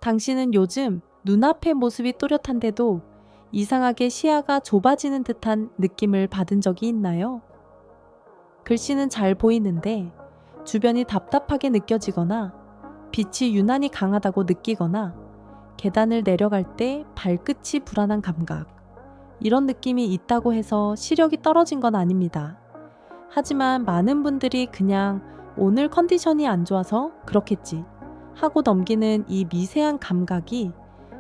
당신은 요즘 눈앞의 모습이 또렷한데도 이상하게 시야가 좁아지는 듯한 느낌을 받은 적이 있나요? 글씨는 잘 보이는데 주변이 답답하게 느껴지거나 빛이 유난히 강하다고 느끼거나 계단을 내려갈 때 발끝이 불안한 감각, 이런 느낌이 있다고 해서 시력이 떨어진 건 아닙니다. 하지만 많은 분들이 그냥 오늘 컨디션이 안 좋아서 그렇겠지 하고 넘기는 이 미세한 감각이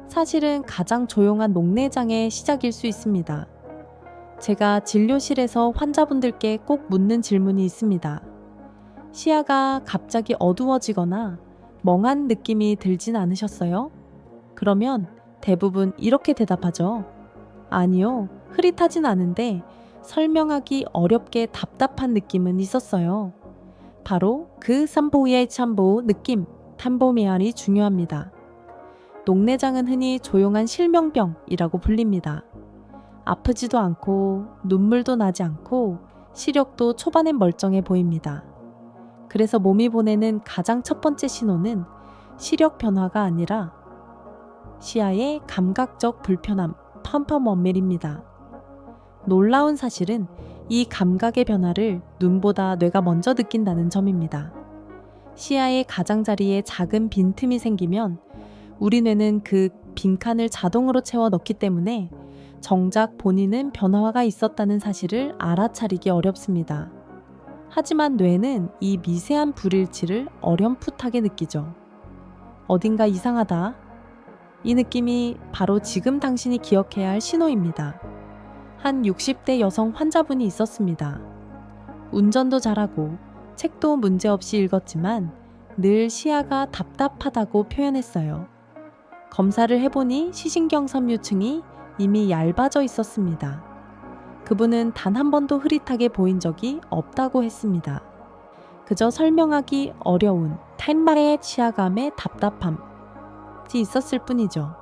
사실은 가장 조용한 녹내장의 시작일 수 있습니다. 제가 진료실에서 환자분들께 꼭 묻는 질문이 있습니다. 시야가 갑자기 어두워지거나 멍한 느낌이 들진 않으셨어요? 그러면 대부분 이렇게 대답하죠. 아니요, 흐릿하진 않은데 설명하기 어렵게 답답한 느낌은 있었어요. 바로 그 삼보의 참보 느낌, 탐보메알이 중요합니다. 녹내장은 흔히 조용한 실명병이라고 불립니다. 아프지도 않고 눈물도 나지 않고 시력도 초반엔 멀쩡해 보입니다. 그래서 몸이 보내는 가장 첫 번째 신호는 시력 변화가 아니라 시야의 감각적 불편함, 펌펌원멜입니다. 놀라운 사실은 이 감각의 변화를 눈보다 뇌가 먼저 느낀다는 점입니다. 시야의 가장자리에 작은 빈틈이 생기면 우리 뇌는 그 빈칸을 자동으로 채워 넣기 때문에 정작 본인은 변화가 있었다는 사실을 알아차리기 어렵습니다. 하지만 뇌는 이 미세한 불일치를 어렴풋하게 느끼죠. 어딘가 이상하다. 이 느낌이 바로 지금 당신이 기억해야 할 신호입니다. 한 60대 여성 환자분이 있었습니다. 운전도 잘하고 책도 문제없이 읽었지만 늘 시야가 답답하다고 표현했어요. 검사를 해보니 시신경 섬유층이 이미 얇아져 있었습니다. 그분은 단 한 번도 흐릿하게 보인 적이 없다고 했습니다. 그저 설명하기 어려운 탄말의 시야감의 답답함이 있었을 뿐이죠.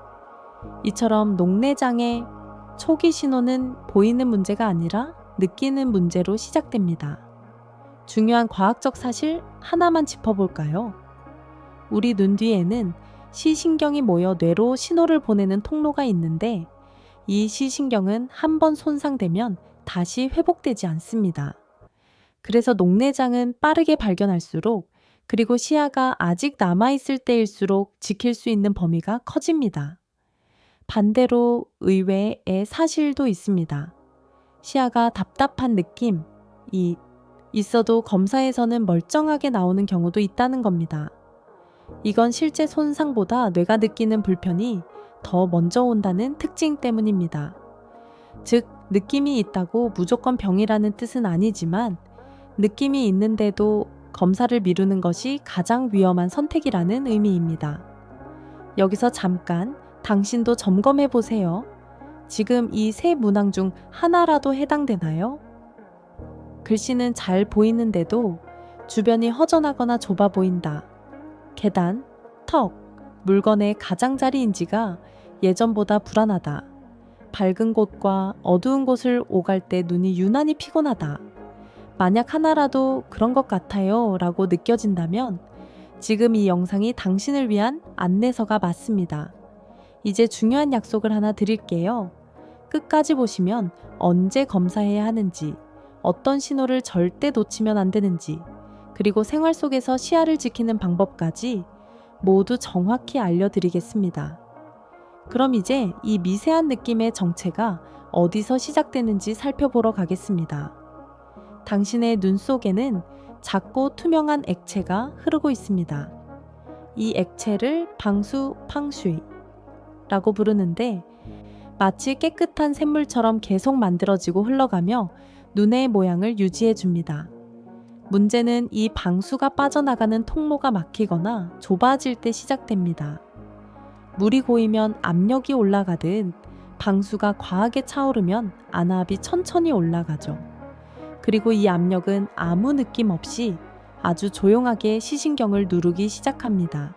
이처럼 녹내장의 초기 신호는 보이는 문제가 아니라 느끼는 문제로 시작됩니다. 중요한 과학적 사실 하나만 짚어볼까요? 우리 눈 뒤에는 시신경이 모여 뇌로 신호를 보내는 통로가 있는데 이 시신경은 한 번 손상되면 다시 회복되지 않습니다. 그래서 녹내장은 빠르게 발견할수록 그리고 시야가 아직 남아있을 때일수록 지킬 수 있는 범위가 커집니다. 반대로 의외의 사실도 있습니다. 시야가 답답한 느낌이 있어도 검사에서는 멀쩡하게 나오는 경우도 있다는 겁니다. 이건 실제 손상보다 뇌가 느끼는 불편이 더 먼저 온다는 특징 때문입니다. 즉, 느낌이 있다고 무조건 병이라는 뜻은 아니지만 느낌이 있는데도 검사를 미루는 것이 가장 위험한 선택이라는 의미입니다. 여기서 잠깐 당신도 점검해 보세요. 지금 이 세 문항 중 하나라도 해당되나요? 글씨는 잘 보이는데도 주변이 허전하거나 좁아 보인다. 계단, 턱, 물건의 가장자리인지가 예전보다 불안하다. 밝은 곳과 어두운 곳을 오갈 때 눈이 유난히 피곤하다. 만약 하나라도 그런 것 같아요 라고 느껴진다면 지금 이 영상이 당신을 위한 안내서가 맞습니다. 이제 중요한 약속을 하나 드릴게요. 끝까지 보시면 언제 검사해야 하는지, 어떤 신호를 절대 놓치면 안 되는지, 그리고 생활 속에서 시야를 지키는 방법까지 모두 정확히 알려드리겠습니다. 그럼 이제 이 미세한 느낌의 정체가 어디서 시작되는지 살펴보러 가겠습니다. 당신의 눈 속에는 작고 투명한 액체가 흐르고 있습니다. 이 액체를 방수 팡슈이라고 부르는데 마치 깨끗한 샘물처럼 계속 만들어지고 흘러가며 눈의 모양을 유지해 줍니다. 문제는 이 방수가 빠져나가는 통로가 막히거나 좁아질 때 시작됩니다. 물이 고이면 압력이 올라가듯 방수가 과하게 차오르면 안압이 천천히 올라가죠. 그리고 이 압력은 아무 느낌 없이 아주 조용하게 시신경을 누르기 시작합니다.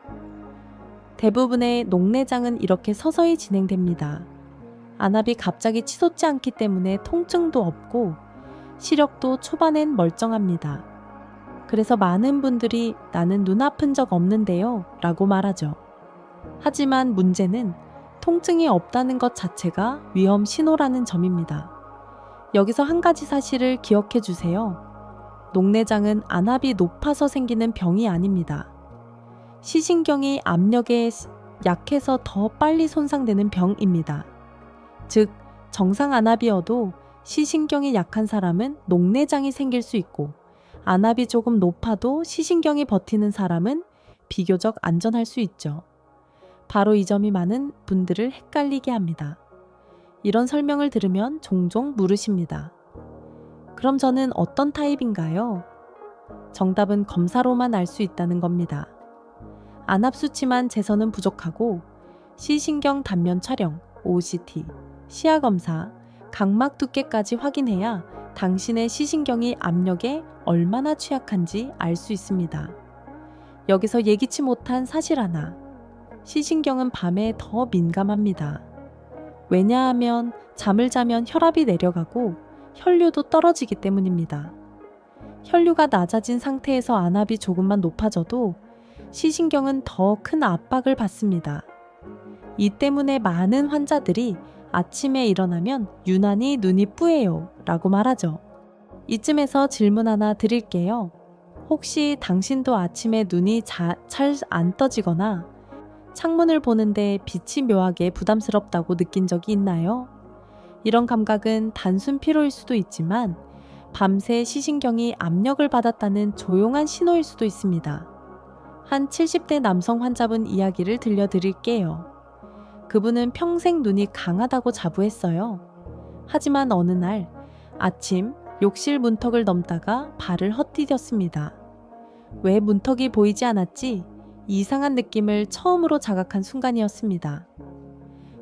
대부분의 녹내장은 이렇게 서서히 진행됩니다. 안압이 갑자기 치솟지 않기 때문에 통증도 없고 시력도 초반엔 멀쩡합니다. 그래서 많은 분들이 나는 눈 아픈 적 없는데요 라고 말하죠. 하지만 문제는 통증이 없다는 것 자체가 위험 신호라는 점입니다. 여기서 한 가지 사실을 기억해 주세요. 녹내장은 안압이 높아서 생기는 병이 아닙니다. 시신경이 압력에 약해서 더 빨리 손상되는 병입니다. 즉, 정상 안압이어도 시신경이 약한 사람은 녹내장이 생길 수 있고, 안압이 조금 높아도 시신경이 버티는 사람은 비교적 안전할 수 있죠. 바로 이 점이 많은 분들을 헷갈리게 합니다. 이런 설명을 들으면 종종 물으십니다. 그럼 저는 어떤 타입인가요? 정답은 검사로만 알 수 있다는 겁니다. 안압 수치만 재서는 부족하고 시신경 단면 촬영, OCT, 시야 검사, 각막 두께까지 확인해야 당신의 시신경이 압력에 얼마나 취약한지 알 수 있습니다. 여기서 예기치 못한 사실 하나. 시신경은 밤에 더 민감합니다. 왜냐하면 잠을 자면 혈압이 내려가고 혈류도 떨어지기 때문입니다. 혈류가 낮아진 상태에서 안압이 조금만 높아져도 시신경은 더 큰 압박을 받습니다. 이 때문에 많은 환자들이 아침에 일어나면 유난히 눈이 뿌예요 라고 말하죠. 이쯤에서 질문 하나 드릴게요. 혹시 당신도 아침에 눈이 잘 안 떠지거나 창문을 보는데 빛이 묘하게 부담스럽다고 느낀 적이 있나요? 이런 감각은 단순 피로일 수도 있지만 밤새 시신경이 압력을 받았다는 조용한 신호일 수도 있습니다. 한 70대 남성 환자분 이야기를 들려드릴게요. 그분은 평생 눈이 강하다고 자부했어요. 하지만 어느 날 아침 욕실 문턱을 넘다가 발을 헛디뎠습니다. 왜 문턱이 보이지 않았지? 이상한 느낌을 처음으로 자각한 순간이었습니다.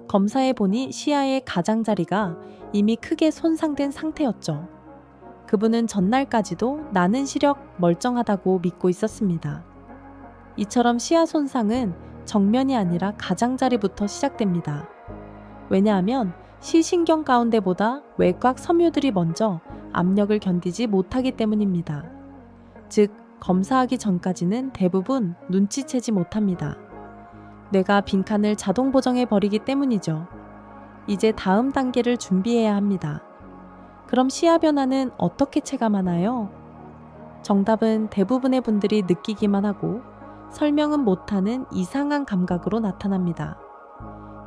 검사해 보니 시야의 가장자리가 이미 크게 손상된 상태였죠. 그분은 전날까지도 나는 시력 멀쩡하다고 믿고 있었습니다. 이처럼 시야 손상은 정면이 아니라 가장자리부터 시작됩니다. 왜냐하면 시신경 가운데보다 외곽 섬유들이 먼저 압력을 견디지 못하기 때문입니다. 즉, 검사하기 전까지는 대부분 눈치채지 못합니다. 뇌가 빈칸을 자동 보정해 버리기 때문이죠. 이제 다음 단계를 준비해야 합니다. 그럼 시야 변화는 어떻게 체감하나요? 정답은 대부분의 분들이 느끼기만 하고 설명은 못하는 이상한 감각으로 나타납니다.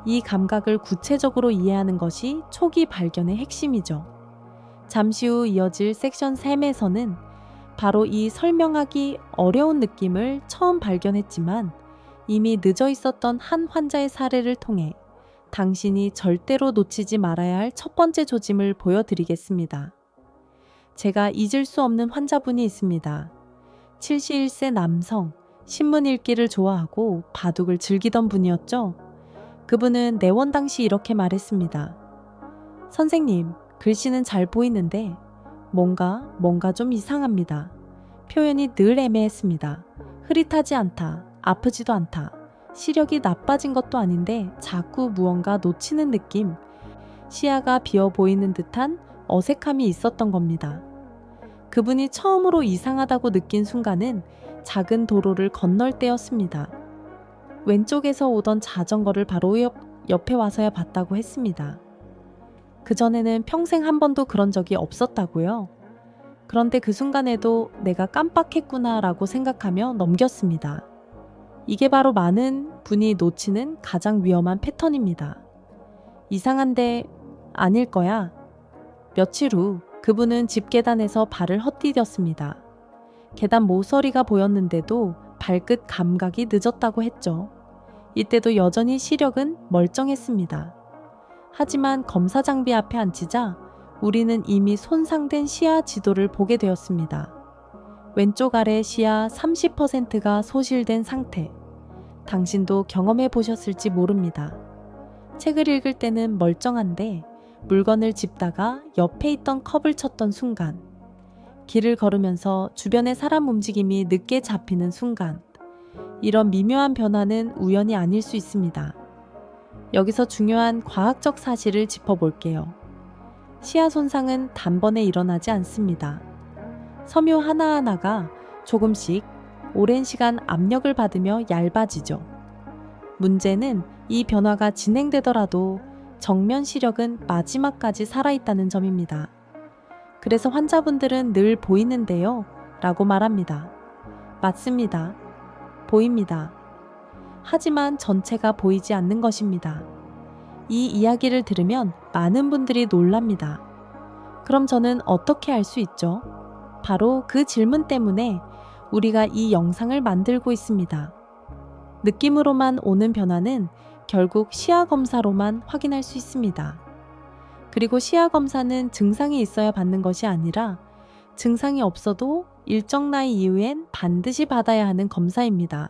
이 감각을 구체적으로 이해하는 것이 초기 발견의 핵심이죠. 잠시 후 이어질 섹션 3에서는 바로 이 설명하기 어려운 느낌을 처음 발견했지만 이미 늦어 있었던 한 환자의 사례를 통해 당신이 절대로 놓치지 말아야 할 첫 번째 조짐을 보여드리겠습니다. 제가 잊을 수 없는 환자분이 있습니다. 71세 남성, 신문 읽기를 좋아하고 바둑을 즐기던 분이었죠. 그분은 내원 당시 이렇게 말했습니다. 선생님, 글씨는 잘 보이는데 뭔가 좀 이상합니다. 표현이 늘 애매했습니다. 흐릿하지 않다, 아프지도 않다, 시력이 나빠진 것도 아닌데 자꾸 무언가 놓치는 느낌, 시야가 비어 보이는 듯한 어색함이 있었던 겁니다. 그분이 처음으로 이상하다고 느낀 순간은 작은 도로를 건널 때였습니다. 왼쪽에서 오던 자전거를 바로 옆에 와서야 봤다고 했습니다. 그전에는 평생 한 번도 그런 적이 없었다고요. 그런데 그 순간에도 내가 깜빡했구나 라고 생각하며 넘겼습니다. 이게 바로 많은 분이 놓치는 가장 위험한 패턴입니다. 이상한데 아닐 거야. 며칠 후 그분은 집계단에서 발을 헛디뎠습니다. 계단 모서리가 보였는데도 발끝 감각이 늦었다고 했죠. 이때도 여전히 시력은 멀쩡했습니다. 하지만 검사 장비 앞에 앉히자 우리는 이미 손상된 시야 지도를 보게 되었습니다. 왼쪽 아래 시야 30%가 소실된 상태. 당신도 경험해 보셨을지 모릅니다. 책을 읽을 때는 멀쩡한데 물건을 짚다가 옆에 있던 컵을 쳤던 순간, 길을 걸으면서 주변의 사람 움직임이 늦게 잡히는 순간, 이런 미묘한 변화는 우연이 아닐 수 있습니다. 여기서 중요한 과학적 사실을 짚어볼게요. 시야 손상은 단번에 일어나지 않습니다. 섬유 하나하나가 조금씩 오랜 시간 압력을 받으며 얇아지죠. 문제는 이 변화가 진행되더라도 정면 시력은 마지막까지 살아있다는 점입니다. 그래서 환자분들은 늘 보이는데요 라고 말합니다. 맞습니다. 보입니다. 하지만 전체가 보이지 않는 것입니다. 이 이야기를 들으면 많은 분들이 놀랍니다. 그럼 저는 어떻게 알 수 있죠? 바로 그 질문 때문에 우리가 이 영상을 만들고 있습니다. 느낌으로만 오는 변화는 결국 시야 검사로만 확인할 수 있습니다. 그리고 시야 검사는 증상이 있어야 받는 것이 아니라 증상이 없어도 일정 나이 이후엔 반드시 받아야 하는 검사입니다.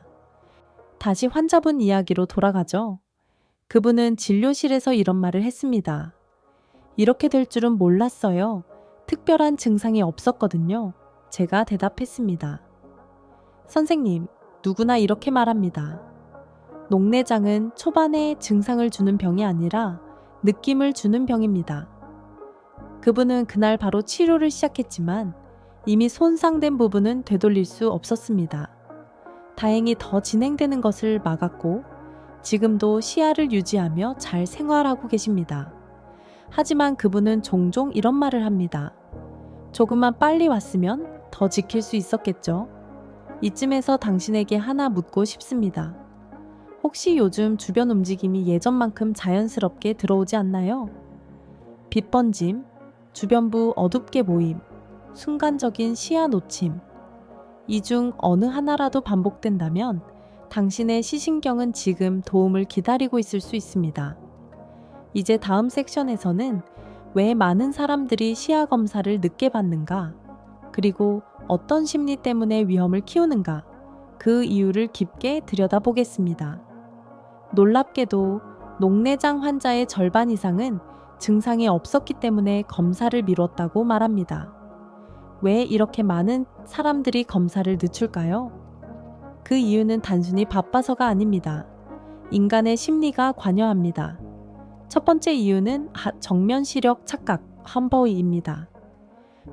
다시 환자분 이야기로 돌아가죠. 그분은 진료실에서 이런 말을 했습니다. 이렇게 될 줄은 몰랐어요. 특별한 증상이 없었거든요. 제가 대답했습니다. 선생님, 누구나 이렇게 말합니다. 녹내장은 초반에 증상을 주는 병이 아니라 느낌을 주는 병입니다. 그분은 그날 바로 치료를 시작했지만 이미 손상된 부분은 되돌릴 수 없었습니다. 다행히 더 진행되는 것을 막았고 지금도 시야를 유지하며 잘 생활하고 계십니다. 하지만 그분은 종종 이런 말을 합니다. 조금만 빨리 왔으면 더 지킬 수 있었겠죠. 이쯤에서 당신에게 하나 묻고 싶습니다. 혹시 요즘 주변 움직임이 예전만큼 자연스럽게 들어오지 않나요? 빛 번짐, 주변부 어둡게 보임, 순간적인 시야 놓침. 이 중 어느 하나라도 반복된다면 당신의 시신경은 지금 도움을 기다리고 있을 수 있습니다. 이제 다음 섹션에서는 왜 많은 사람들이 시야 검사를 늦게 받는가, 그리고 어떤 심리 때문에 위험을 키우는가, 그 이유를 깊게 들여다보겠습니다. 놀랍게도 녹내장 환자의 절반 이상은 증상이 없었기 때문에 검사를 미뤘다고 말합니다. 왜 이렇게 많은 사람들이 검사를 늦출까요? 그 이유는 단순히 바빠서가 아닙니다. 인간의 심리가 관여합니다. 첫 번째 이유는 정면 시력 착각, 험버이입니다.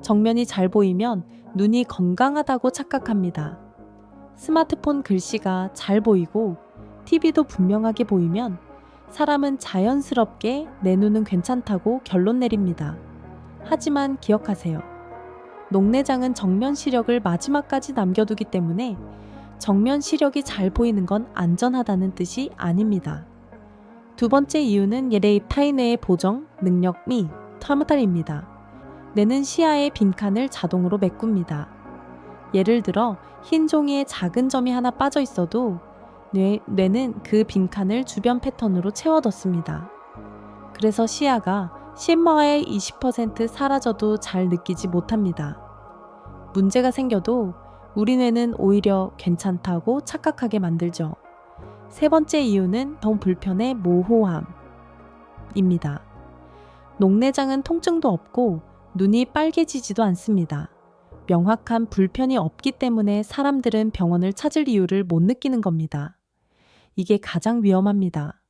정면이 잘 보이면 눈이 건강하다고 착각합니다. 스마트폰 글씨가 잘 보이고 TV도 분명하게 보이면 사람은 자연스럽게 내 눈은 괜찮다고 결론 내립니다. 하지만 기억하세요. 녹내장은 정면 시력을 마지막까지 남겨두기 때문에 정면 시력이 잘 보이는 건 안전하다는 뜻이 아닙니다. 두 번째 이유는 타인의 보정, 능력 및 터무탈입니다. 뇌는 시야의 빈칸을 자동으로 메꿉니다. 예를 들어 흰 종이에 작은 점이 하나 빠져 있어도 뇌는 그 빈칸을 주변 패턴으로 채워뒀습니다. 그래서 시야가 심마의 20% 사라져도 잘 느끼지 못합니다. 문제가 생겨도 우리 뇌는 오히려 괜찮다고 착각하게 만들죠. 세 번째 이유는 불편의 모호함입니다. 녹내장은 통증도 없고 눈이 빨개지지도 않습니다. 명확한 불편이 없기 때문에 사람들은 병원을 찾을 이유를 못 느끼는 겁니다. 이게 가장 위험합니다.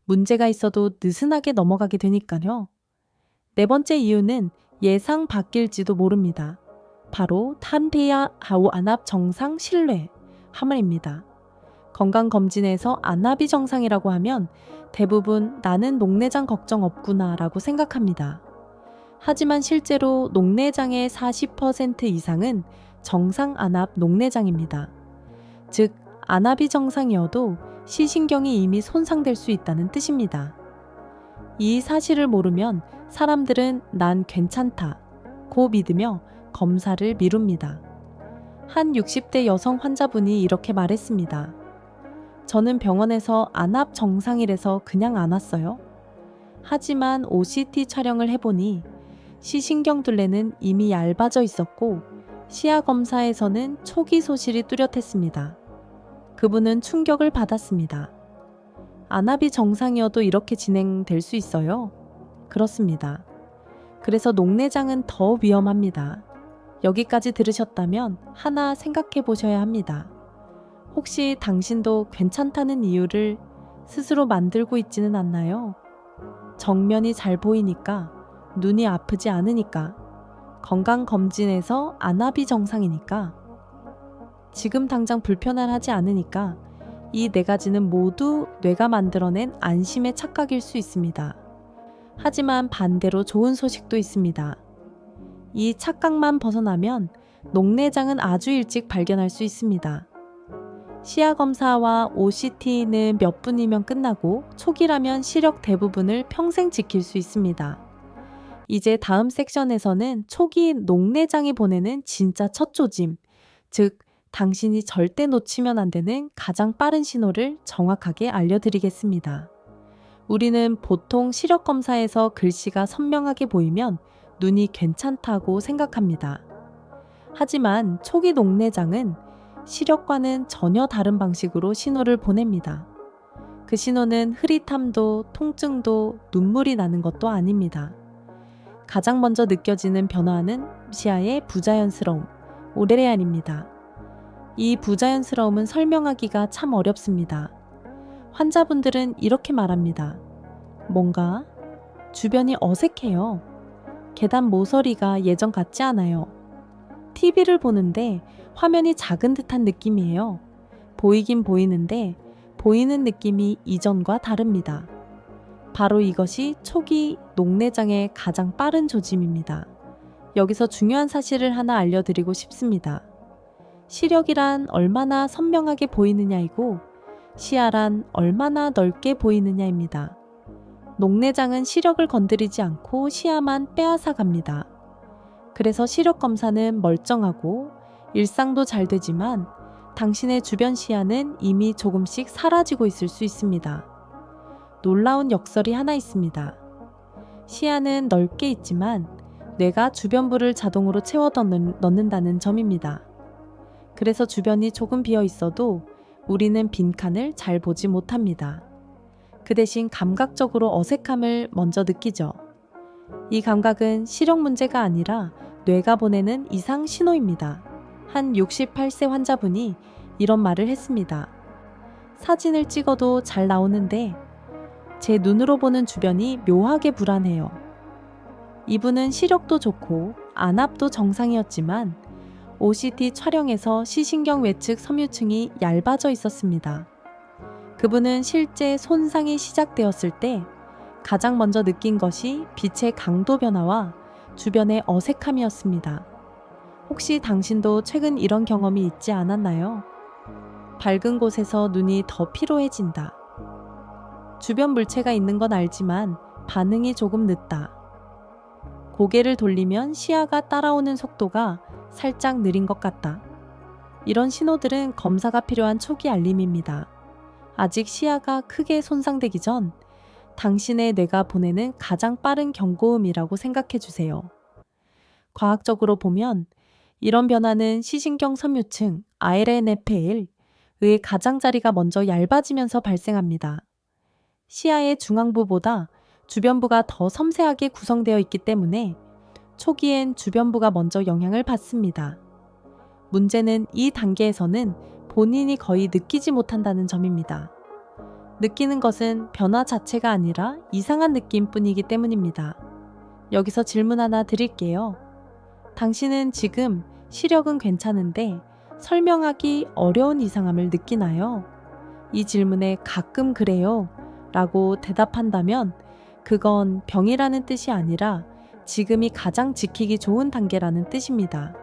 문제가 있어도 느슨하게 넘어가게 되니까요. 네 번째 이유는 예상 바뀔지도 모릅니다. 바로 탄피아 하우 안압 정상 신뢰 함을입니다. 건강검진에서 안압이 정상이라고 하면 대부분 나는 녹내장 걱정 없구나 라고 생각합니다. 하지만 실제로 녹내장의 40% 이상은 정상 안압 녹내장입니다. 즉, 안압이 정상이어도 시신경이 이미 손상될 수 있다는 뜻입니다. 이 사실을 모르면 사람들은 난 괜찮다고 믿으며 검사를 미룹니다. 한 60대 여성 환자분이 이렇게 말했습니다. 저는 병원에서 안압 정상이라서 그냥 안 왔어요. 하지만 OCT 촬영을 해보니 시신경 둘레는 이미 얇아져 있었고 시야 검사에서는 초기 소실이 뚜렷했습니다. 그분은 충격을 받았습니다. 안압이 정상이어도 이렇게 진행될 수 있어요? 그렇습니다. 그래서 녹내장은 더 위험합니다. 여기까지 들으셨다면 하나 생각해 보셔야 합니다. 혹시 당신도 괜찮다는 이유를 스스로 만들고 있지는 않나요? 정면이 잘 보이니까, 눈이 아프지 않으니까, 건강검진에서 안압이 정상이니까, 지금 당장 불편하지 않으니까 이 네 가지는 모두 뇌가 만들어낸 안심의 착각일 수 있습니다. 하지만 반대로 좋은 소식도 있습니다. 이 착각만 벗어나면 녹내장은 아주 일찍 발견할 수 있습니다. 시야 검사와 OCT는 몇 분이면 끝나고 초기라면 시력 대부분을 평생 지킬 수 있습니다. 이제 다음 섹션에서는 초기 녹내장이 보내는 진짜 첫 조짐, 즉 당신이 절대 놓치면 안 되는 가장 빠른 신호를 정확하게 알려드리겠습니다. 우리는 보통 시력 검사에서 글씨가 선명하게 보이면 눈이 괜찮다고 생각합니다. 하지만 초기 녹내장은 시력과는 전혀 다른 방식으로 신호를 보냅니다. 그 신호는 흐릿함도 통증도 눈물이 나는 것도 아닙니다. 가장 먼저 느껴지는 변화는 시야의 부자연스러움, 오레레안입니다. 이 부자연스러움은 설명하기가 참 어렵습니다. 환자분들은 이렇게 말합니다. 뭔가 주변이 어색해요. 계단 모서리가 예전 같지 않아요. TV를 보는데 화면이 작은 듯한 느낌이에요. 보이긴 보이는데 보이는 느낌이 이전과 다릅니다. 바로 이것이 초기 녹내장의 가장 빠른 조짐입니다. 여기서 중요한 사실을 하나 알려드리고 싶습니다. 시력이란 얼마나 선명하게 보이느냐이고 시야란 얼마나 넓게 보이느냐입니다. 녹내장은 시력을 건드리지 않고 시야만 빼앗아 갑니다. 그래서 시력 검사는 멀쩡하고 일상도 잘 되지만 당신의 주변 시야는 이미 조금씩 사라지고 있을 수 있습니다. 놀라운 역설이 하나 있습니다. 시야는 넓게 있지만 뇌가 주변부를 자동으로 채워 넣는다는 점입니다. 그래서 주변이 조금 비어 있어도 우리는 빈칸을 잘 보지 못합니다. 그 대신 감각적으로 어색함을 먼저 느끼죠. 이 감각은 시력 문제가 아니라 뇌가 보내는 이상 신호입니다. 한 68세 환자분이 이런 말을 했습니다. 사진을 찍어도 잘 나오는데 제 눈으로 보는 주변이 묘하게 불안해요. 이분은 시력도 좋고 안압도 정상이었지만 OCT 촬영에서 시신경 외측 섬유층이 얇아져 있었습니다. 그분은 실제 손상이 시작되었을 때 가장 먼저 느낀 것이 빛의 강도 변화와 주변의 어색함이었습니다. 혹시 당신도 최근 이런 경험이 있지 않았나요? 밝은 곳에서 눈이 더 피로해진다. 주변 물체가 있는 건 알지만 반응이 조금 늦다. 고개를 돌리면 시야가 따라오는 속도가 살짝 느린 것 같다. 이런 신호들은 검사가 필요한 초기 알림입니다. 아직 시야가 크게 손상되기 전 당신의 뇌가 보내는 가장 빠른 경고음이라고 생각해 주세요. 과학적으로 보면 이런 변화는 시신경 섬유층 RNFL의 가장자리가 먼저 얇아지면서 발생합니다. 시야의 중앙부보다 주변부가 더 섬세하게 구성되어 있기 때문에 초기엔 주변부가 먼저 영향을 받습니다. 문제는 이 단계에서는 본인이 거의 느끼지 못한다는 점입니다. 느끼는 것은 변화 자체가 아니라 이상한 느낌뿐이기 때문입니다. 여기서 질문 하나 드릴게요. 당신은 지금 시력은 괜찮은데 설명하기 어려운 이상함을 느끼나요? 이 질문에 가끔 그래요 라고 대답한다면 그건 병이라는 뜻이 아니라 지금이 가장 지키기 좋은 단계라는 뜻입니다.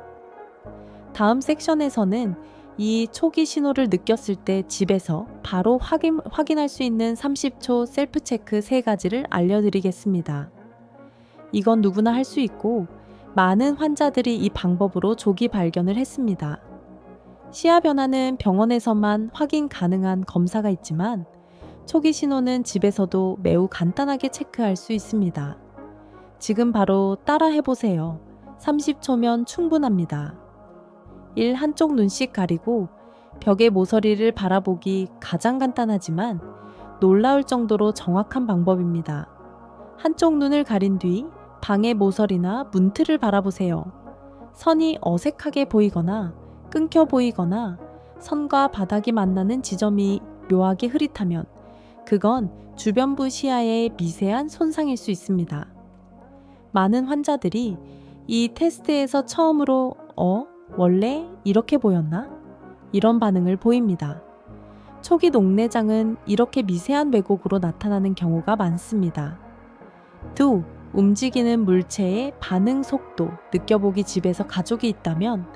다음 섹션에서는 이 초기 신호를 느꼈을 때 집에서 바로 확인할 수 있는 30초 셀프 체크 3가지를 알려드리겠습니다. 이건 누구나 할 수 있고 많은 환자들이 이 방법으로 조기 발견을 했습니다. 시야 변화는 병원에서만 확인 가능한 검사가 있지만 초기 신호는 집에서도 매우 간단하게 체크할 수 있습니다. 지금 바로 따라 해보세요. 30초면 충분합니다. 1. 한쪽 눈씩 가리고 벽의 모서리를 바라보기 가장 간단하지만 놀라울 정도로 정확한 방법입니다. 한쪽 눈을 가린 뒤 방의 모서리나 문틀을 바라보세요. 선이 어색하게 보이거나 끊겨 보이거나 선과 바닥이 만나는 지점이 묘하게 흐릿하면 그건 주변부 시야의 미세한 손상일 수 있습니다. 많은 환자들이 이 테스트에서 처음으로 원래 이렇게 보였나? 이런 반응을 보입니다. 초기 녹내장은 이렇게 미세한 왜곡으로 나타나는 경우가 많습니다. 2. 움직이는 물체의 반응 속도 느껴보기. 집에서 가족이 있다면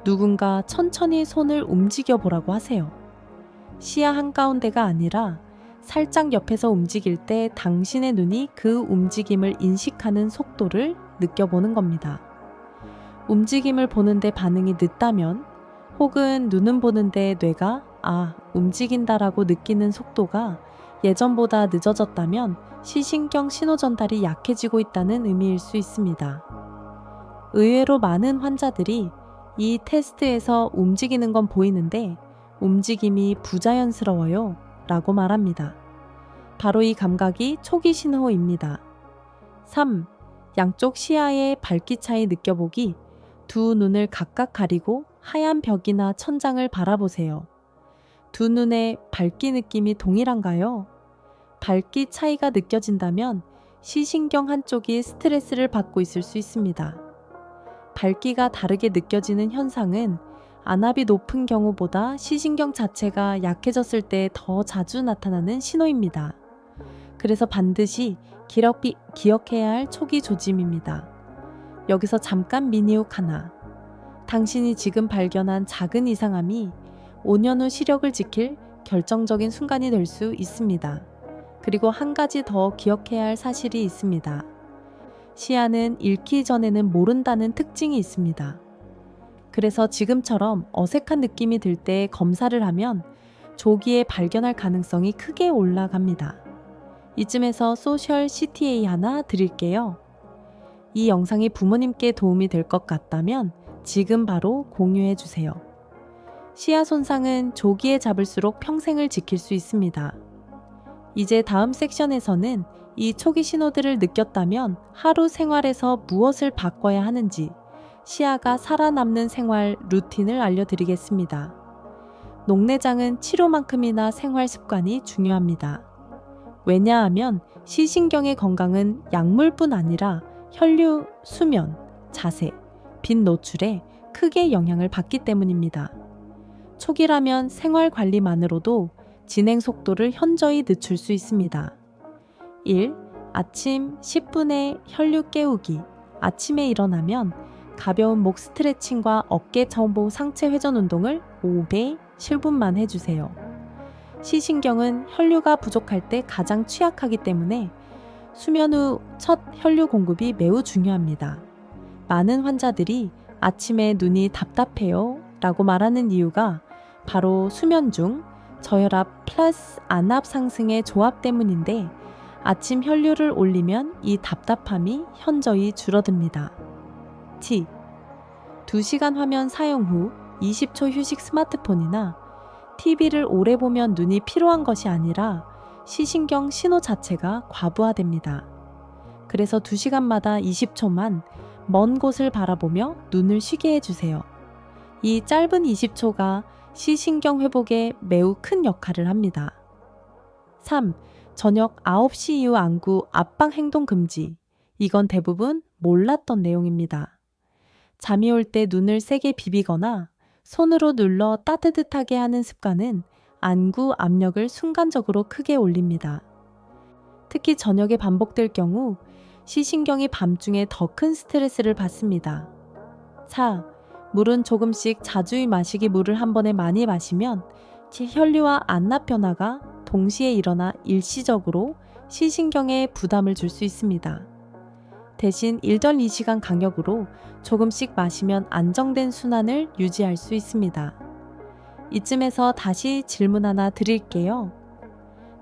누군가 천천히 손을 움직여 보라고 하세요. 시야 한가운데가 아니라 살짝 옆에서 움직일 때 당신의 눈이 그 움직임을 인식하는 속도를 느껴보는 겁니다. 움직임을 보는데 반응이 늦다면, 혹은 눈은 보는데 뇌가 움직인다라고 느끼는 속도가 예전보다 늦어졌다면 시신경 신호 전달이 약해지고 있다는 의미일 수 있습니다. 의외로 많은 환자들이 이 테스트에서 움직이는 건 보이는데 움직임이 부자연스러워요 라고 말합니다. 바로 이 감각이 초기 신호입니다. 3. 양쪽 시야의 밝기 차이 느껴보기. 두 눈을 각각 가리고 하얀 벽이나 천장을 바라보세요. 두 눈의 밝기 느낌이 동일한가요? 밝기 차이가 느껴진다면 시신경 한쪽이 스트레스를 받고 있을 수 있습니다. 밝기가 다르게 느껴지는 현상은 안압이 높은 경우보다 시신경 자체가 약해졌을 때 더 자주 나타나는 신호입니다. 그래서 반드시 기억해야 할 초기 조짐입니다. 여기서 잠깐 미니욱 하나. 당신이 지금 발견한 작은 이상함이 5년 후 시력을 지킬 결정적인 순간이 될 수 있습니다. 그리고 한 가지 더 기억해야 할 사실이 있습니다. 시야는 잃기 전에는 모른다는 특징이 있습니다. 그래서 지금처럼 어색한 느낌이 들 때 검사를 하면 조기에 발견할 가능성이 크게 올라갑니다. 이쯤에서 소셜 CTA 하나 드릴게요. 이 영상이 부모님께 도움이 될 것 같다면 지금 바로 공유해 주세요. 시야 손상은 조기에 잡을수록 평생을 지킬 수 있습니다. 이제 다음 섹션에서는 이 초기 신호들을 느꼈다면 하루 생활에서 무엇을 바꿔야 하는지, 시야가 살아남는 생활 루틴을 알려드리겠습니다. 녹내장은 치료만큼이나 생활 습관이 중요합니다. 왜냐하면 시신경의 건강은 약물뿐 아니라 혈류, 수면, 자세, 빛 노출에 크게 영향을 받기 때문입니다. 초기라면 생활 관리만으로도 진행 속도를 현저히 늦출 수 있습니다. 1. 아침 10분의 혈류 깨우기. 아침에 일어나면 가벼운 목 스트레칭과 어깨 전보 상체 회전 운동을 5배 7분만 해주세요. 시신경은 혈류가 부족할 때 가장 취약하기 때문에 수면 후 첫 혈류 공급이 매우 중요합니다. 많은 환자들이 아침에 눈이 답답해요 라고 말하는 이유가 바로 수면 중 저혈압 플러스 안압 상승의 조합 때문인데, 아침 혈류를 올리면 이 답답함이 현저히 줄어듭니다. T. 2시간 화면 사용 후 20초 휴식. 스마트폰이나 TV를 오래 보면 눈이 피로한 것이 아니라 시신경 신호 자체가 과부하됩니다. 그래서 2시간마다 20초만 먼 곳을 바라보며 눈을 쉬게 해주세요. 이 짧은 20초가 시신경 회복에 매우 큰 역할을 합니다. 3. 저녁 9시 이후 안구 압박 행동 금지. 이건 대부분 몰랐던 내용입니다. 잠이 올 때 눈을 세게 비비거나 손으로 눌러 따뜻하게 하는 습관은 안구 압력을 순간적으로 크게 올립니다. 특히 저녁에 반복될 경우 시신경이 밤중에 더 큰 스트레스를 받습니다. 4. 물은 조금씩 자주 마시기. 물을 한 번에 많이 마시면 혈류와 안압 변화가 동시에 일어나 일시적으로 시신경에 부담을 줄 수 있습니다. 대신 1-2시간 간격으로 조금씩 마시면 안정된 순환을 유지할 수 있습니다. 이쯤에서 다시 질문 하나 드릴게요.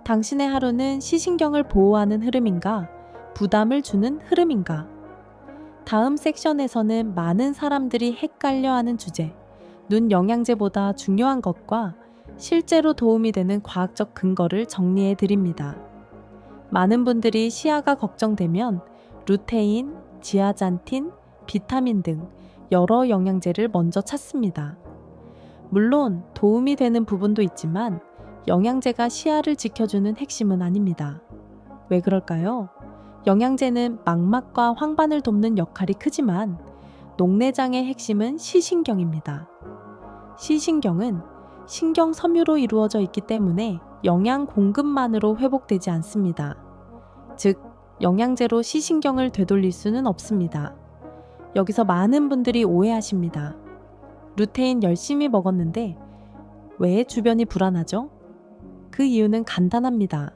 당신의 하루는 시신경을 보호하는 흐름인가, 부담을 주는 흐름인가? 다음 섹션에서는 많은 사람들이 헷갈려하는 주제, 눈 영양제보다 중요한 것과 실제로 도움이 되는 과학적 근거를 정리해 드립니다. 많은 분들이 시야가 걱정되면 루테인, 지아잔틴, 비타민 등 여러 영양제를 먼저 찾습니다. 물론 도움이 되는 부분도 있지만 영양제가 시야를 지켜주는 핵심은 아닙니다. 왜 그럴까요? 영양제는 망막과 황반을 돕는 역할이 크지만 녹내장의 핵심은 시신경입니다. 시신경은 신경 섬유로 이루어져 있기 때문에 영양 공급만으로 회복되지 않습니다. 즉, 영양제로 시신경을 되돌릴 수는 없습니다. 여기서 많은 분들이 오해하십니다. 루테인 열심히 먹었는데 왜 주변이 불안하죠? 그 이유는 간단합니다.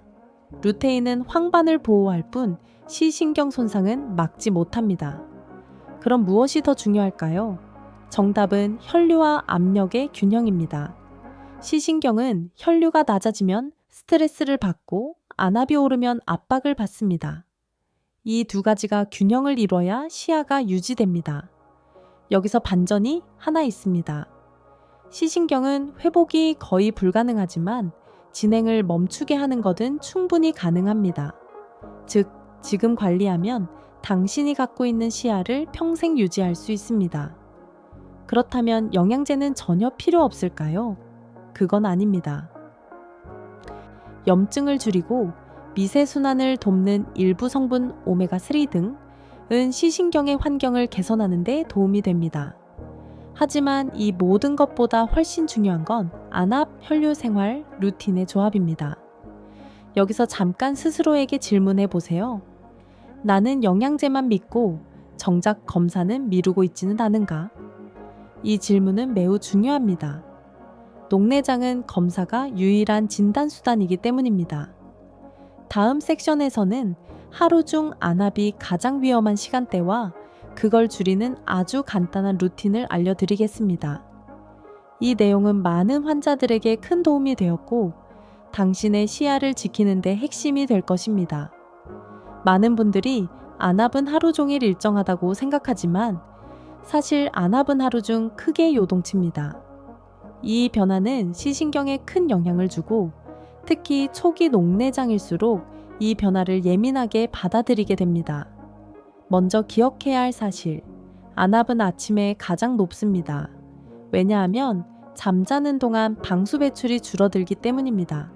루테인은 황반을 보호할 뿐 시신경 손상은 막지 못합니다. 그럼 무엇이 더 중요할까요? 정답은 혈류와 압력의 균형입니다. 시신경은 혈류가 낮아지면 스트레스를 받고 안압이 오르면 압박을 받습니다. 이 두 가지가 균형을 이뤄야 시야가 유지됩니다. 여기서 반전이 하나 있습니다. 시신경은 회복이 거의 불가능하지만 진행을 멈추게 하는 것은 충분히 가능합니다. 즉, 지금 관리하면 당신이 갖고 있는 시야를 평생 유지할 수 있습니다. 그렇다면 영양제는 전혀 필요 없을까요? 그건 아닙니다. 염증을 줄이고 미세순환을 돕는 일부 성분 오메가3 등은 시신경의 환경을 개선하는 데 도움이 됩니다. 하지만 이 모든 것보다 훨씬 중요한 건 안압 혈류 생활 루틴의 조합입니다. 여기서 잠깐 스스로에게 질문해 보세요. 나는 영양제만 믿고 정작 검사는 미루고 있지는 않은가? 이 질문은 매우 중요합니다. 녹내장은 검사가 유일한 진단수단이기 때문입니다. 다음 섹션에서는 하루 중 안압이 가장 위험한 시간대와 그걸 줄이는 아주 간단한 루틴을 알려드리겠습니다. 이 내용은 많은 환자들에게 큰 도움이 되었고 당신의 시야를 지키는 데 핵심이 될 것입니다. 많은 분들이 안압은 하루 종일 일정하다고 생각하지만 사실 안압은 하루 중 크게 요동칩니다. 이 변화는 시신경에 큰 영향을 주고 특히 초기 녹내장일수록 이 변화를 예민하게 받아들이게 됩니다. 먼저 기억해야 할 사실, 안압은 아침에 가장 높습니다. 왜냐하면 잠자는 동안 방수 배출이 줄어들기 때문입니다.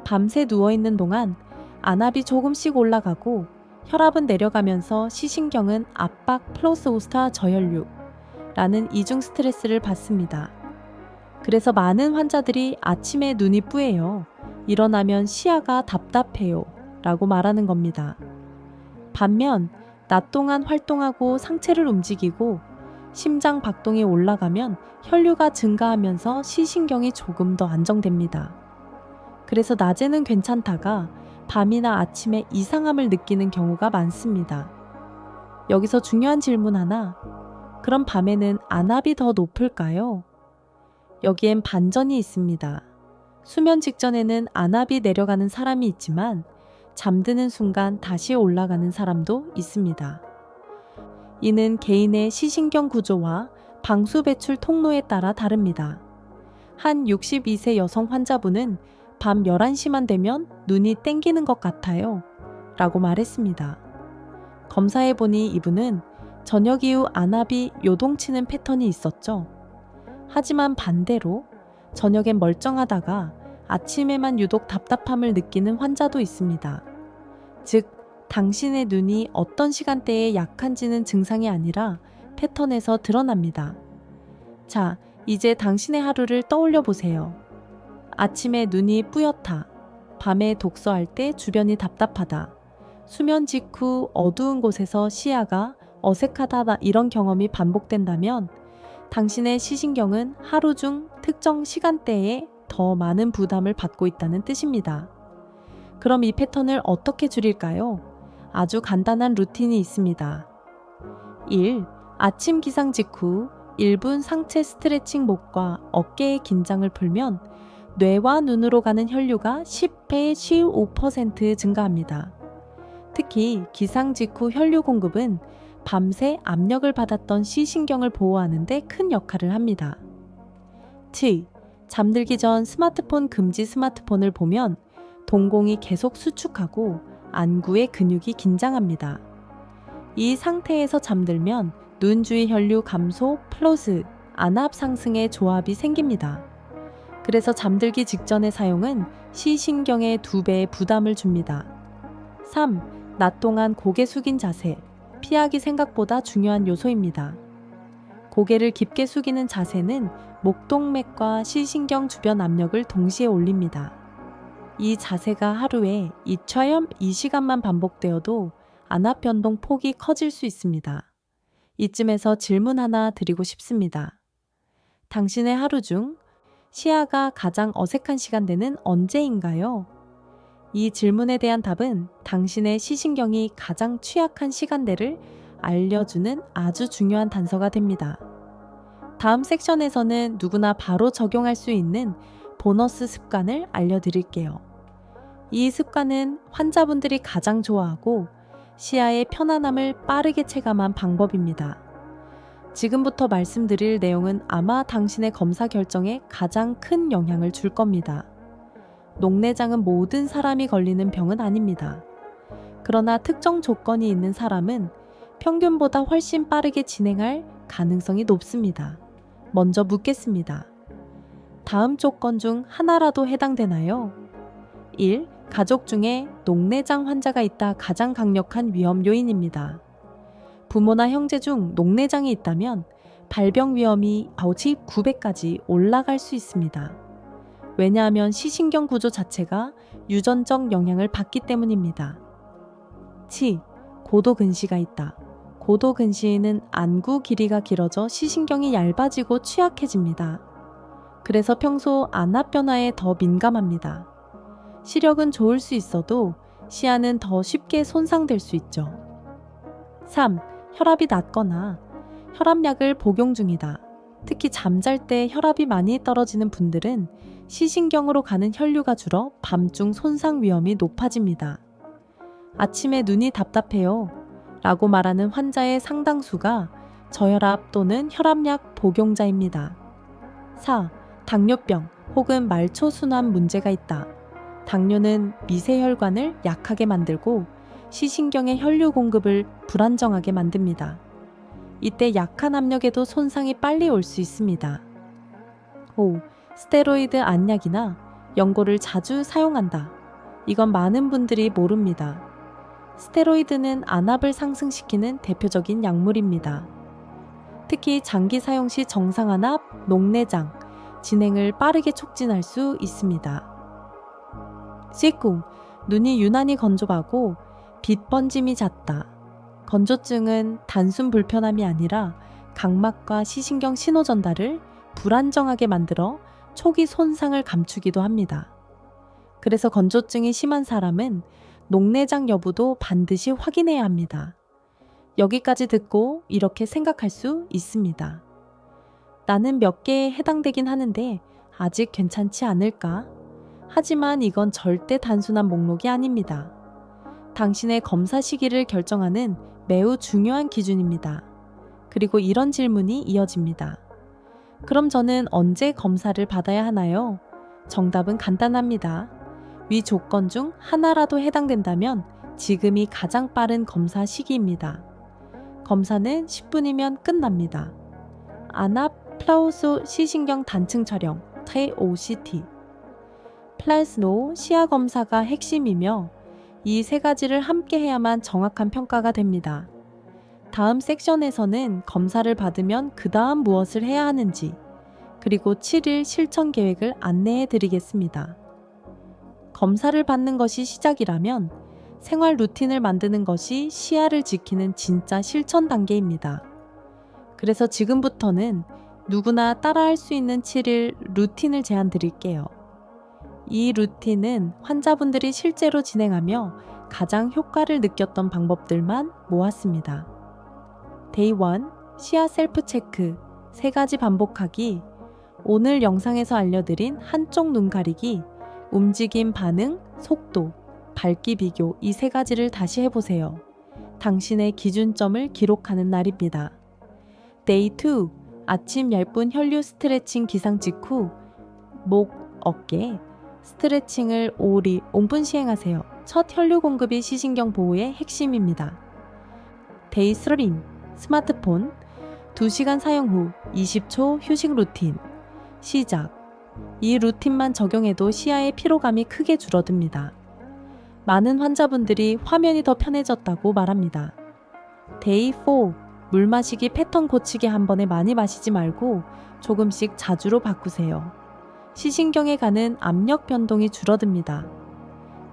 밤새 누워있는 동안 안압이 조금씩 올라가고 혈압은 내려가면서 시신경은 압박 플러스 호스타 저혈류라는 이중 스트레스를 받습니다. 그래서 많은 환자들이 아침에 눈이 뿌예요. 일어나면 시야가 답답해요. 라고 말하는 겁니다. 반면 낮 동안 활동하고 상체를 움직이고 심장 박동이 올라가면 혈류가 증가하면서 시신경이 조금 더 안정됩니다. 그래서 낮에는 괜찮다가 밤이나 아침에 이상함을 느끼는 경우가 많습니다. 여기서 중요한 질문 하나. 그럼 밤에는 안압이 더 높을까요? 여기엔 반전이 있습니다. 수면 직전에는 안압이 내려가는 사람이 있지만 잠드는 순간 다시 올라가는 사람도 있습니다. 이는 개인의 시신경 구조와 방수 배출 통로에 따라 다릅니다. 한 62세 여성 환자분은 밤 11시만 되면 눈이 땡기는 것 같아요. 라고 말했습니다. 검사해보니 이분은 저녁 이후 안압이 요동치는 패턴이 있었죠. 하지만 반대로 저녁엔 멀쩡하다가 아침에만 유독 답답함을 느끼는 환자도 있습니다. 즉, 당신의 눈이 어떤 시간대에 약한지는 증상이 아니라 패턴에서 드러납니다. 자, 이제 당신의 하루를 떠올려 보세요. 아침에 눈이 뿌옇다. 밤에 독서할 때 주변이 답답하다. 수면 직후 어두운 곳에서 시야가 어색하다 이런 경험이 반복된다면 당신의 시신경은 하루 중 특정 시간대에 더 많은 부담을 받고 있다는 뜻입니다. 그럼 이 패턴을 어떻게 줄일까요? 아주 간단한 루틴이 있습니다. 1. 아침 기상 직후 1분 상체 스트레칭 목과 어깨의 긴장을 풀면 뇌와 눈으로 가는 혈류가 10배 15% 증가합니다. 특히 기상 직후 혈류 공급은 밤새 압력을 받았던 시신경을 보호하는 데 큰 역할을 합니다. 2. 잠들기 전 스마트폰 금지 스마트폰을 보면 동공이 계속 수축하고 안구의 근육이 긴장합니다. 이 상태에서 잠들면 눈 주위 혈류 감소 플러스 안압 상승의 조합이 생깁니다. 그래서 잠들기 직전의 사용은 시신경에 2배의 부담을 줍니다. 3. 낮 동안 고개 숙인 자세. 피하기 생각보다 중요한 요소입니다. 고개를 깊게 숙이는 자세는 목동맥과 시신경 주변 압력을 동시에 올립니다. 이 자세가 하루에 2차염 2시간만 반복되어도 안압 변동 폭이 커질 수 있습니다. 이쯤에서 질문 하나 드리고 싶습니다. 당신의 하루 중 시야가 가장 어색한 시간대는 언제인가요? 이 질문에 대한 답은 당신의 시신경이 가장 취약한 시간대를 알려주는 아주 중요한 단서가 됩니다. 다음 섹션에서는 누구나 바로 적용할 수 있는 보너스 습관을 알려드릴게요. 이 습관은 환자분들이 가장 좋아하고 시야의 편안함을 빠르게 체감한 방법입니다. 지금부터 말씀드릴 내용은 아마 당신의 검사 결정에 가장 큰 영향을 줄 겁니다. 녹내장은 모든 사람이 걸리는 병은 아닙니다. 그러나 특정 조건이 있는 사람은 평균보다 훨씬 빠르게 진행할 가능성이 높습니다. 먼저 묻겠습니다. 다음 조건 중 하나라도 해당되나요? 1. 가족 중에 녹내장 환자가 있다 가장 강력한 위험 요인입니다. 부모나 형제 중 녹내장이 있다면 발병 위험이 9배까지 올라갈 수 있습니다. 왜냐하면 시신경 구조 자체가 유전적 영향을 받기 때문입니다. 2. 고도 근시가 있다. 고도 근시는 안구 길이가 길어져 시신경이 얇아지고 취약해집니다. 그래서 평소 안압 변화에 더 민감합니다. 시력은 좋을 수 있어도 시야는 더 쉽게 손상될 수 있죠. 3. 혈압이 낮거나 혈압약을 복용 중이다. 특히 잠잘 때 혈압이 많이 떨어지는 분들은 시신경으로 가는 혈류가 줄어 밤중 손상 위험이 높아집니다. 아침에 눈이 답답해요 라고 말하는 환자의 상당수가 저혈압 또는 혈압약 복용자입니다. 4. 당뇨병 혹은 말초순환 문제가 있다. 당뇨는 미세혈관을 약하게 만들고 시신경의 혈류 공급을 불안정하게 만듭니다. 이때 약한 압력에도 손상이 빨리 올 수 있습니다. 5. 스테로이드 안약이나 연고를 자주 사용한다. 이건 많은 분들이 모릅니다. 스테로이드는 안압을 상승시키는 대표적인 약물입니다. 특히 장기 사용 시 정상안압, 녹내장, 진행을 빠르게 촉진할 수 있습니다. 19. 눈이 유난히 건조하고 빛 번짐이 잦다. 건조증은 단순 불편함이 아니라 각막과 시신경 신호 전달을 불안정하게 만들어 초기 손상을 감추기도 합니다. 그래서 건조증이 심한 사람은 녹내장 여부도 반드시 확인해야 합니다. 여기까지 듣고 이렇게 생각할 수 있습니다. 나는 몇 개에 해당되긴 하는데 아직 괜찮지 않을까? 하지만 이건 절대 단순한 목록이 아닙니다. 당신의 검사 시기를 결정하는 매우 중요한 기준입니다. 그리고 이런 질문이 이어집니다. 그럼 저는 언제 검사를 받아야 하나요? 정답은 간단합니다. 위 조건 중 하나라도 해당된다면 지금이 가장 빠른 검사 시기입니다. 검사는 10분이면 끝납니다. 안압 플라우소 시신경 단층 촬영 TOCT 플라스노 시야 검사가 핵심이며 이 세 가지를 함께 해야만 정확한 평가가 됩니다. 다음 섹션에서는 검사를 받으면 그 다음 무엇을 해야 하는지 그리고 7일 실천 계획을 안내해 드리겠습니다. 검사를 받는 것이 시작이라면 생활 루틴을 만드는 것이 시야를 지키는 진짜 실천 단계입니다. 그래서 지금부터는 누구나 따라할 수 있는 7일 루틴을 제안 드릴게요. 이 루틴은 환자분들이 실제로 진행하며 가장 효과를 느꼈던 방법들만 모았습니다. 데이 1, 시야 셀프 체크, 3가지 반복하기, 오늘 영상에서 알려드린 한쪽 눈 가리기, 움직임 반응, 속도, 밝기 비교 이 3가지를 다시 해보세요. 당신의 기준점을 기록하는 날입니다. 데이 2, 아침 얇은 혈류 스트레칭 기상 직후 목, 어깨, 스트레칭을 5분 시행하세요. 첫 혈류 공급이 시신경 보호의 핵심입니다. 데이 3, 스마트폰, 2시간 사용 후 20초 휴식 루틴. 시작. 이 루틴만 적용해도 시야의 피로감이 크게 줄어듭니다. 많은 환자분들이 화면이 더 편해졌다고 말합니다. 데이 4, 물 마시기 패턴 고치기 한 번에 많이 마시지 말고 조금씩 자주로 바꾸세요. 시신경에 가는 압력 변동이 줄어듭니다.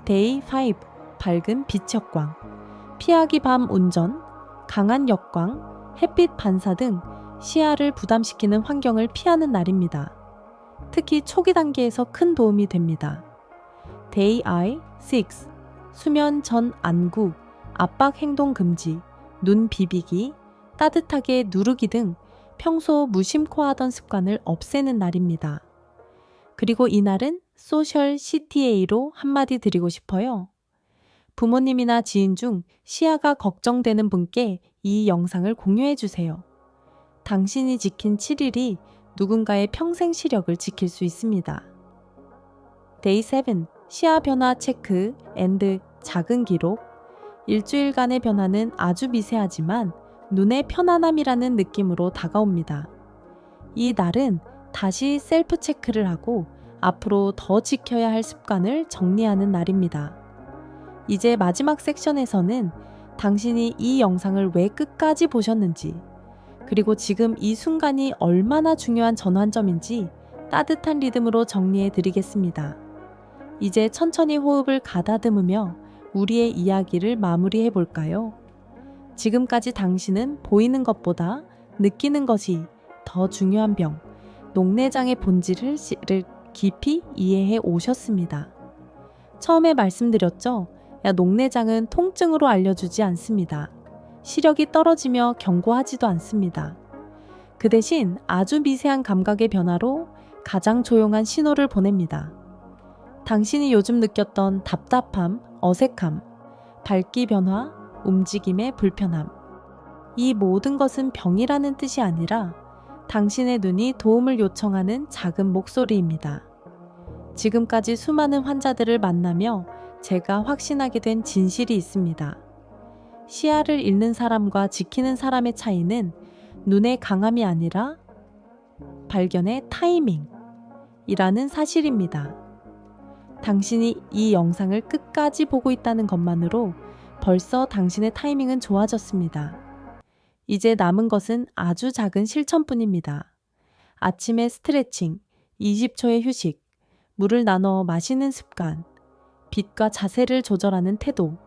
Day 5. 밝은 빛 역광. 피하기 밤 운전, 강한 역광, 햇빛 반사 등 시야를 부담시키는 환경을 피하는 날입니다. 특히 초기 단계에서 큰 도움이 됩니다. Day 6. 수면 전 안구, 압박 행동 금지, 눈 비비기, 따뜻하게 누르기 등 평소 무심코 하던 습관을 없애는 날입니다. 그리고 이날은 소셜 CTA로 한마디 드리고 싶어요. 부모님이나 지인 중 시야가 걱정되는 분께 이 영상을 공유해 주세요. 당신이 지킨 7일이 누군가의 평생 시력을 지킬 수 있습니다. Day 7. 시야 변화 체크 앤드 작은 기록. 일주일간의 변화는 아주 미세하지만 눈의 편안함이라는 느낌으로 다가옵니다. 이 날은 다시 셀프 체크를 하고 앞으로 더 지켜야 할 습관을 정리하는 날입니다. 이제 마지막 섹션에서는 당신이 이 영상을 왜 끝까지 보셨는지, 그리고 지금 이 순간이 얼마나 중요한 전환점인지 따뜻한 리듬으로 정리해 드리겠습니다. 이제 천천히 호흡을 가다듬으며 우리의 이야기를 마무리해 볼까요? 지금까지 당신은 보이는 것보다 느끼는 것이 더 중요한 병, 녹내장의 본질을 깊이 이해해 오셨습니다. 처음에 말씀드렸죠? 녹내장은 통증으로 알려주지 않습니다. 시력이 떨어지며 경고하지도 않습니다. 그 대신 아주 미세한 감각의 변화로 가장 조용한 신호를 보냅니다. 당신이 요즘 느꼈던 답답함, 어색함, 밝기 변화, 움직임의 불편함. 이 모든 것은 병이라는 뜻이 아니라 당신의 눈이 도움을 요청하는 작은 목소리입니다. 지금까지 수많은 환자들을 만나며 제가 확신하게 된 진실이 있습니다. 시야를 잃는 사람과 지키는 사람의 차이는 눈의 강함이 아니라 발견의 타이밍이라는 사실입니다. 당신이 이 영상을 끝까지 보고 있다는 것만으로 벌써 당신의 타이밍은 좋아졌습니다. 이제 남은 것은 아주 작은 실천뿐입니다. 아침에 스트레칭, 20초의 휴식, 물을 나눠 마시는 습관, 빛과 자세를 조절하는 태도,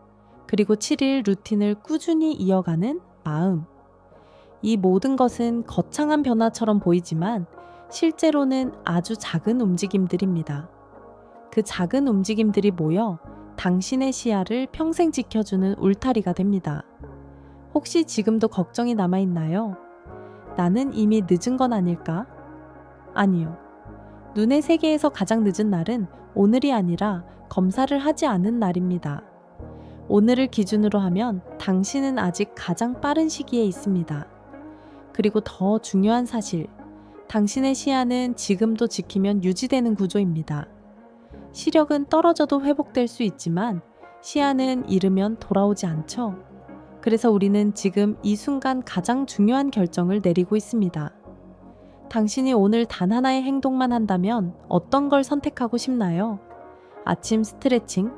그리고 7일 루틴을 꾸준히 이어가는 마음. 이 모든 것은 거창한 변화처럼 보이지만 실제로는 아주 작은 움직임들입니다. 그 작은 움직임들이 모여 당신의 시야를 평생 지켜주는 울타리가 됩니다. 혹시 지금도 걱정이 남아있나요? 나는 이미 늦은 건 아닐까? 아니요. 눈의 세계에서 가장 늦은 날은 오늘이 아니라 검사를 하지 않은 날입니다. 오늘을 기준으로 하면 당신은 아직 가장 빠른 시기에 있습니다. 그리고 더 중요한 사실, 당신의 시야는 지금도 지키면 유지되는 구조입니다. 시력은 떨어져도 회복될 수 있지만 시야는 잃으면 돌아오지 않죠. 그래서 우리는 지금 이 순간 가장 중요한 결정을 내리고 있습니다. 당신이 오늘 단 하나의 행동만 한다면 어떤 걸 선택하고 싶나요? 아침 스트레칭,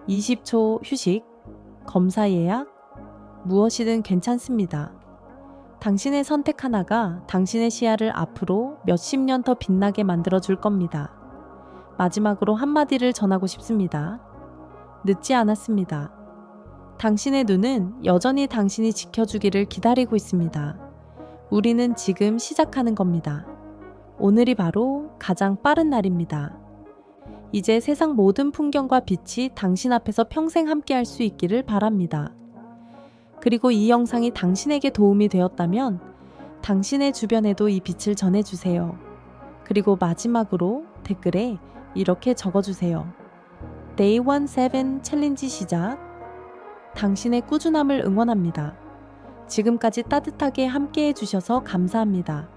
20초 휴식, 검사 예약, 무엇이든 괜찮습니다. 당신의 선택 하나가 당신의 시야를 앞으로 몇십 년 더 빛나게 만들어 줄 겁니다. 마지막으로 한마디를 전하고 싶습니다. 늦지 않았습니다. 당신의 눈은 여전히 당신이 지켜주기를 기다리고 있습니다. 우리는 지금 시작하는 겁니다. 오늘이 바로 가장 빠른 날입니다. 이제 세상 모든 풍경과 빛이 당신 앞에서 평생 함께할 수 있기를 바랍니다. 그리고 이 영상이 당신에게 도움이 되었다면 당신의 주변에도 이 빛을 전해주세요. 그리고 마지막으로 댓글에 이렇게 적어주세요. Day 17 챌린지 시작. 당신의 꾸준함을 응원합니다. 지금까지 따뜻하게 함께 해주셔서 감사합니다.